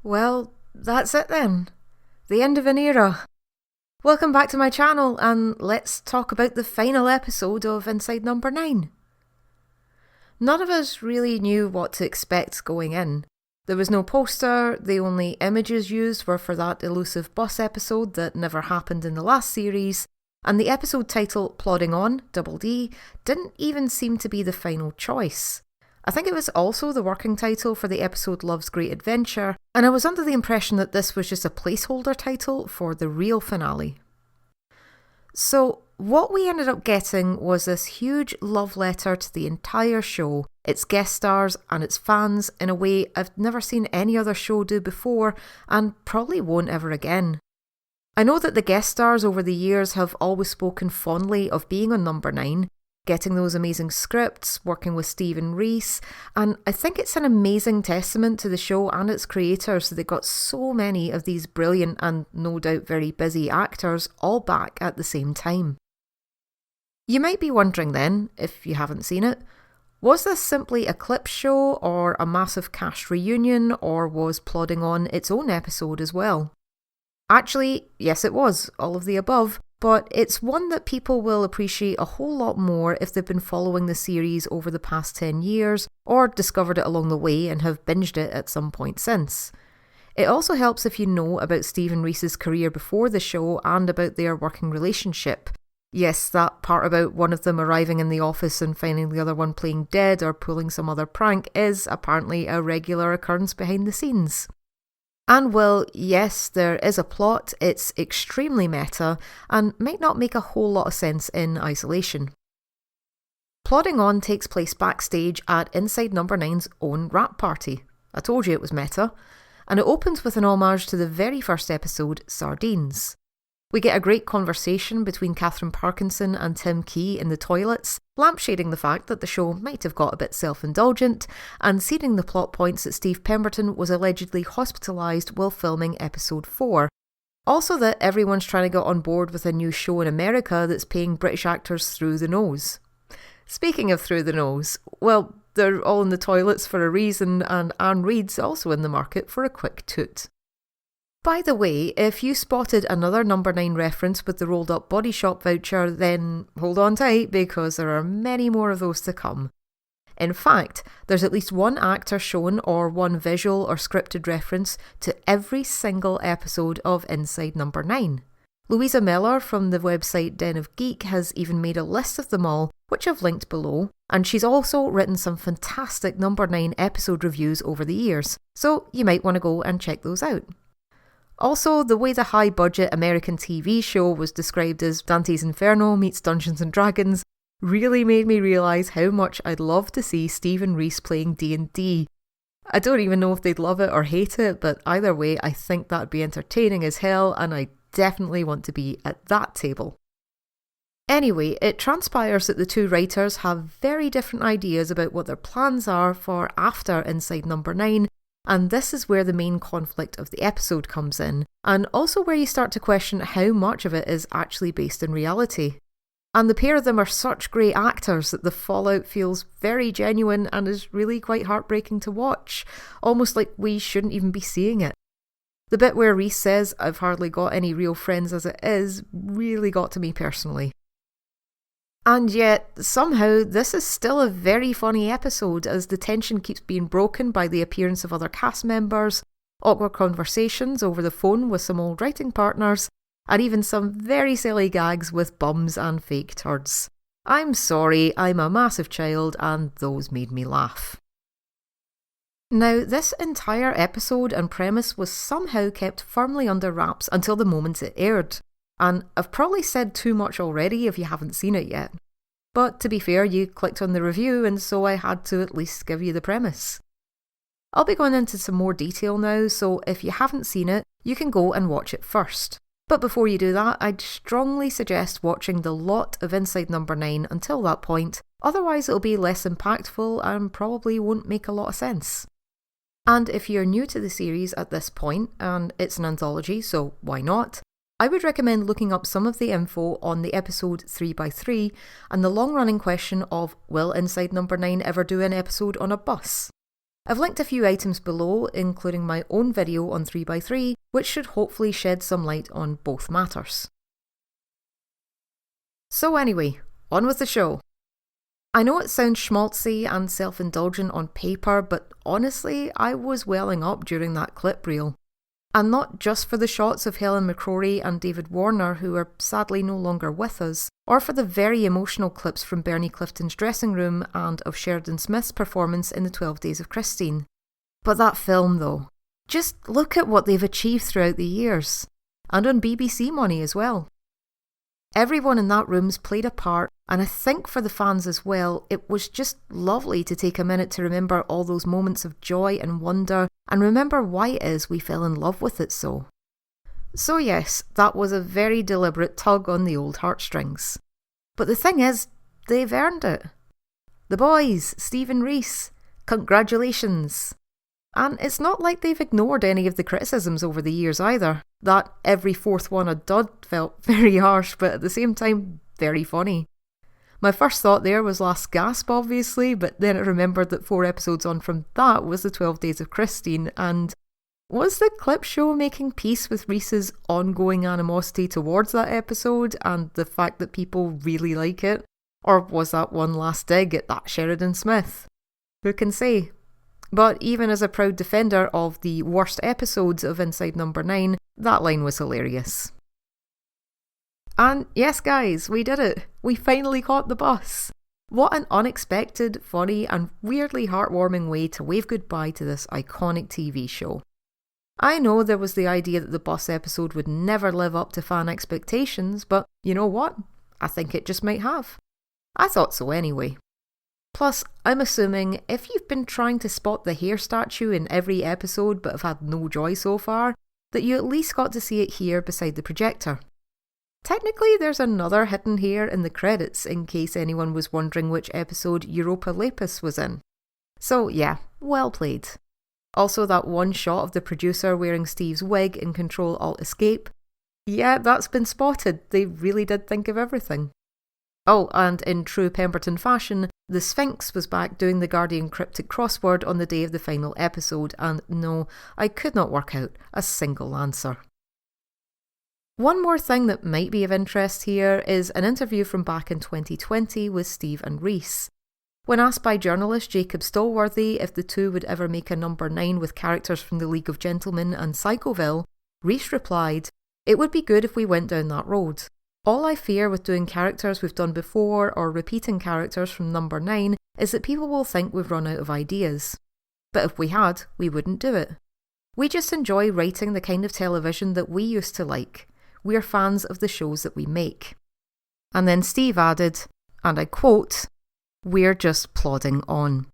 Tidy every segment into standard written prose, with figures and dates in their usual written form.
Well, that's it then. The end of an era. Welcome back to my channel and let's talk about the final episode of Inside Number 9. None of us really knew what to expect going in. There was no poster, the only images used were for that elusive bus episode that never happened in the last series, and the episode title Plodding On, Double D, didn't even seem to be the final choice. I think it was also the working title for the episode Love's Great Adventure, and I was under the impression that this was just a placeholder title for the real finale. So, what we ended up getting was this huge love letter to the entire show, its guest stars and its fans in a way I've never seen any other show do before and probably won't ever again. I know that the guest stars over the years have always spoken fondly of being on Number 9, getting those amazing scripts, working with Stephen Rees, and I think it's an amazing testament to the show and its creators that they got so many of these brilliant and no doubt very busy actors all back at the same time. You might be wondering then, if you haven't seen it, was this simply a clip show or a massive cast reunion, or was Plodding On its own episode as well? Actually, yes it was, all of the above, but it's one that people will appreciate a whole lot more if they've been following the series over the past 10 years, or discovered it along the way and have binged it at some point since. It also helps if you know about Stephen Rees's career before the show and about their working relationship. Yes, that part about one of them arriving in the office and finding the other one playing dead or pulling some other prank is apparently a regular occurrence behind the scenes. And well, yes, there is a plot, it's extremely meta, and might not make a whole lot of sense in isolation. Plodding On takes place backstage at Inside Number 9's own rap party. I told you it was meta. And it opens with an homage to the very first episode, Sardines. We get a great conversation between Catherine Parkinson and Tim Key in the toilets, lampshading the fact that the show might have got a bit self-indulgent, and seeding the plot points that Steve Pemberton was allegedly hospitalised while filming episode 4. Also that everyone's trying to get on board with a new show in America that's paying British actors through the nose. Speaking of through the nose, well, they're all in the toilets for a reason, and Anne Reid's also in the market for a quick toot. By the way, if you spotted another Number 9 reference with the rolled up Body Shop voucher, then hold on tight because there are many more of those to come. In fact, there's at least one actor shown or one visual or scripted reference to every single episode of Inside Number 9. Louisa Miller from the website Den of Geek has even made a list of them all, which I've linked below, and she's also written some fantastic Number 9 episode reviews over the years, so you might want to go and check those out. Also, the way the high-budget American TV show was described as Dante's Inferno meets Dungeons & Dragons really made me realise how much I'd love to see Stephen Rees playing D&D. I don't even know if they'd love it or hate it, but either way I think that'd be entertaining as hell and I definitely want to be at that table. Anyway, it transpires that the two writers have very different ideas about what their plans are for after Inside Number 9, and this is where the main conflict of the episode comes in, and also where you start to question how much of it is actually based in reality. And the pair of them are such great actors that the fallout feels very genuine and is really quite heartbreaking to watch, almost like we shouldn't even be seeing it. The bit where Reese says, "I've hardly got any real friends as it is," really got to me personally. And yet, somehow, this is still a very funny episode as the tension keeps being broken by the appearance of other cast members, awkward conversations over the phone with some old writing partners, and even some very silly gags with bums and fake turds. I'm sorry, I'm a massive child and those made me laugh. Now, this entire episode and premise was somehow kept firmly under wraps until the moment it aired. And I've probably said too much already if you haven't seen it yet. But to be fair, you clicked on the review and so I had to at least give you the premise. I'll be going into some more detail now, so if you haven't seen it, you can go and watch it first. But before you do that, I'd strongly suggest watching the lot of Inside Number 9 until that point, otherwise it'll be less impactful and probably won't make a lot of sense. And if you're new to the series at this point, and it's an anthology, so why not? I would recommend looking up some of the info on the episode 3x3 and the long-running question of will Inside Number 9 ever do an episode on a bus? I've linked a few items below, including my own video on 3x3, which should hopefully shed some light on both matters. So anyway, on with the show. I know it sounds schmaltzy and self-indulgent on paper, but honestly, I was welling up during that clip reel. And not just for the shots of Helen McCrory and David Warner, who are sadly no longer with us, or for the very emotional clips from Bernie Clifton's dressing room and of Sheridan Smith's performance in the 12 Days of Christine. But that film though, just look at what they've achieved throughout the years, and on BBC money as well. Everyone in that room's played a part, and I think for the fans as well, it was just lovely to take a minute to remember all those moments of joy and wonder, and remember why it is we fell in love with it so. So yes, that was a very deliberate tug on the old heartstrings. But the thing is, they've earned it. The boys, Steve and Rhys, congratulations! And it's not like they've ignored any of the criticisms over the years either. That every fourth one a dud felt very harsh, but at the same time, very funny. My first thought there was Last Gasp, obviously, but then I remembered that 4 episodes on from that was the 12 Days of Christine, and was the clip show making peace with Rhys's ongoing animosity towards that episode and the fact that people really like it? Or was that one last dig at that Sheridan Smith? Who can say? But even as a proud defender of the worst episodes of Inside Number 9, that line was hilarious. And yes guys, we did it. We finally caught the bus. What an unexpected, funny and weirdly heartwarming way to wave goodbye to this iconic TV show. I know there was the idea that the bus episode would never live up to fan expectations, but you know what? I think it just might have. I thought so anyway. Plus, I'm assuming if you've been trying to spot the hair statue in every episode but have had no joy so far, that you at least got to see it here beside the projector. Technically, there's another hidden hair in the credits in case anyone was wondering which episode Europa Lapis was in. So yeah, well played. Also that one shot of the producer wearing Steve's wig in Control-Alt-Escape. Yeah, that's been spotted, they really did think of everything. Oh, and in true Pemberton fashion, the Sphinx was back doing the Guardian cryptic crossword on the day of the final episode, and no, I could not work out a single answer. One more thing that might be of interest here is an interview from back in 2020 with Steve and Rhys. When asked by journalist Jacob Stolworthy if the two would ever make a number 9 with characters from the League of Gentlemen and Psychoville, Rhys replied, "It would be good if we went down that road. All I fear with doing characters we've done before or repeating characters from number 9 is that people will think we've run out of ideas. But if we had, we wouldn't do it. We just enjoy writing the kind of television that we used to like. We're fans of the shows that we make." And then Steve added, and I quote, "We're just plodding on."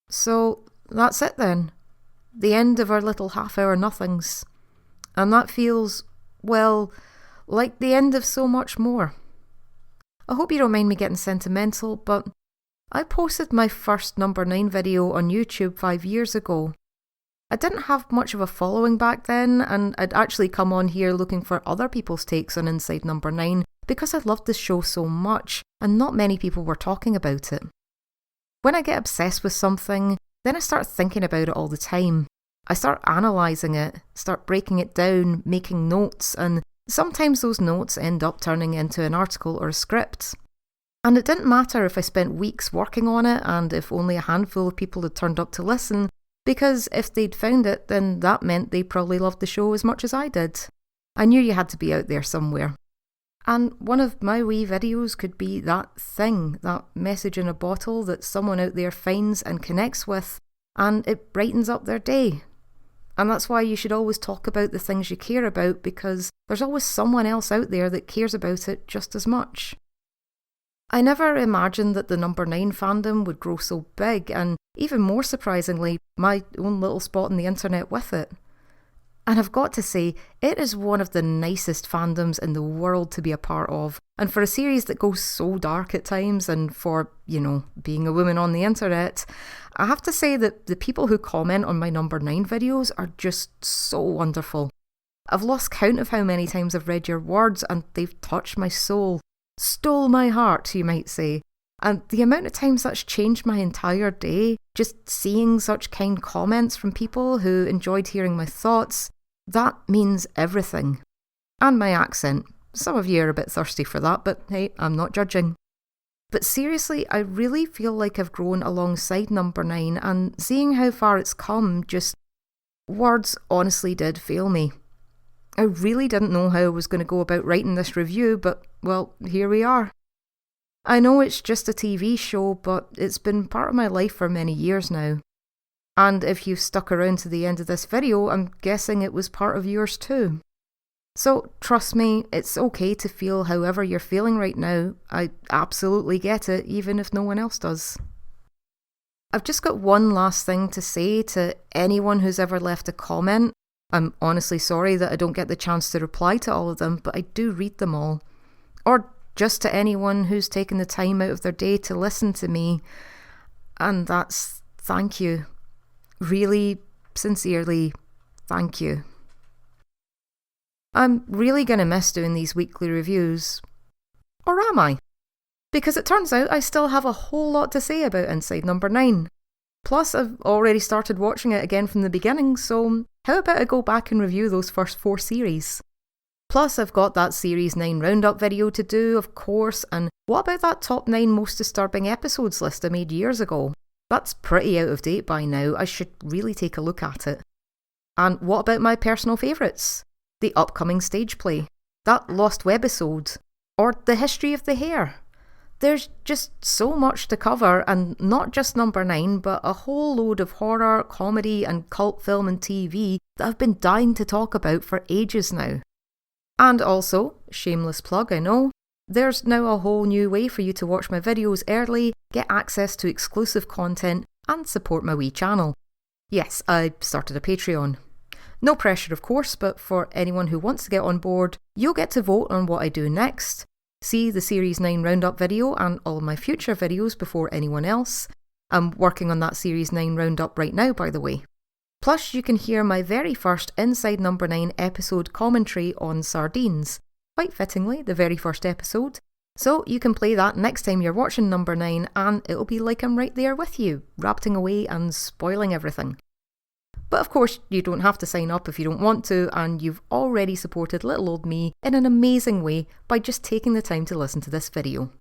So that's it then. The end of our little half-hour nothings. And that feels, well, like the end of so much more. I hope you don't mind me getting sentimental, but I posted my first number 9 video on YouTube 5 years ago. I didn't have much of a following back then, and I'd actually come on here looking for other people's takes on Inside Number 9 because I loved this show so much, and not many people were talking about it. When I get obsessed with something, then I start thinking about it all the time. I start analysing it, start breaking it down, making notes, and sometimes those notes end up turning into an article or a script. And it didn't matter if I spent weeks working on it and if only a handful of people had turned up to listen, because if they'd found it, then that meant they probably loved the show as much as I did. I knew you had to be out there somewhere. And one of my wee videos could be that thing, that message in a bottle that someone out there finds and connects with, and it brightens up their day. And that's why you should always talk about the things you care about, because there's always someone else out there that cares about it just as much. I never imagined that the number 9 fandom would grow so big, and even more surprisingly, my own little spot on the internet with it. And I've got to say, it is one of the nicest fandoms in the world to be a part of, and for a series that goes so dark at times, and for, being a woman on the internet, I have to say that the people who comment on my number 9 videos are just so wonderful. I've lost count of how many times I've read your words, and they've touched my soul. Stole my heart, you might say. And the amount of times that's changed my entire day, just seeing such kind comments from people who enjoyed hearing my thoughts, that means everything. And my accent. Some of you are a bit thirsty for that, but hey, I'm not judging. But seriously, I really feel like I've grown alongside number 9, and seeing how far it's come, words honestly did fail me. I really didn't know how I was going to go about writing this review, but well, here we are. I know it's just a TV show, but it's been part of my life for many years now. And if you've stuck around to the end of this video, I'm guessing it was part of yours too. So trust me, it's okay to feel however you're feeling right now. I absolutely get it, even if no one else does. I've just got one last thing to say to anyone who's ever left a comment. I'm honestly sorry that I don't get the chance to reply to all of them, but I do read them all. Or just to anyone who's taken the time out of their day to listen to me. And that's thank you. Really, sincerely, thank you. I'm really going to miss doing these weekly reviews. Or am I? Because it turns out I still have a whole lot to say about Inside Number 9. Plus, I've already started watching it again from the beginning, so how about I go back and review those first 4 series? Plus, I've got that Series 9 roundup video to do, of course, and what about that top 9 most disturbing episodes list I made years ago? That's pretty out of date by now, I should really take a look at it. And what about my personal favourites? The upcoming stage play, that lost webisode, or the history of the hair? There's just so much to cover, and not just number 9, but a whole load of horror, comedy and cult film and TV that I've been dying to talk about for ages now. And also, shameless plug I know, there's now a whole new way for you to watch my videos early, get access to exclusive content, and support my wee channel. Yes, I started a Patreon. No pressure of course, but for anyone who wants to get on board, you'll get to vote on what I do next, see the Series 9 roundup video and all of my future videos before anyone else. I'm working on that Series 9 roundup right now, by the way. Plus, you can hear my very first Inside Number 9 episode commentary on Sardines, quite fittingly, the very first episode. So you can play that next time you're watching number 9, and it'll be like I'm right there with you, rapting away and spoiling everything. But of course, you don't have to sign up if you don't want to, and you've already supported little old me in an amazing way by just taking the time to listen to this video.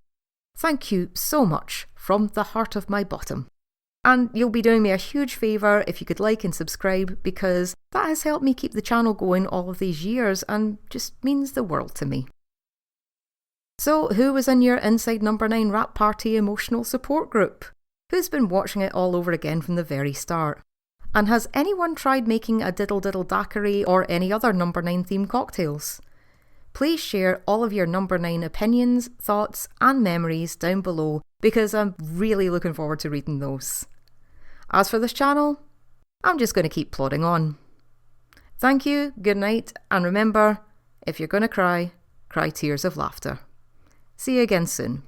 Thank you so much from the heart of my bottom. And you'll be doing me a huge favour if you could like and subscribe, because that has helped me keep the channel going all of these years and just means the world to me. So who was in your Inside Number 9 Wrap Party emotional support group? Who's been watching it all over again from the very start? And has anyone tried making a diddle diddle daiquiri or any other number 9 themed cocktails? Please share all of your number 9 opinions, thoughts and memories down below, because I'm really looking forward to reading those. As for this channel, I'm just going to keep plodding on. Thank you, good night, and remember, if you're going to cry, cry tears of laughter. See you again soon.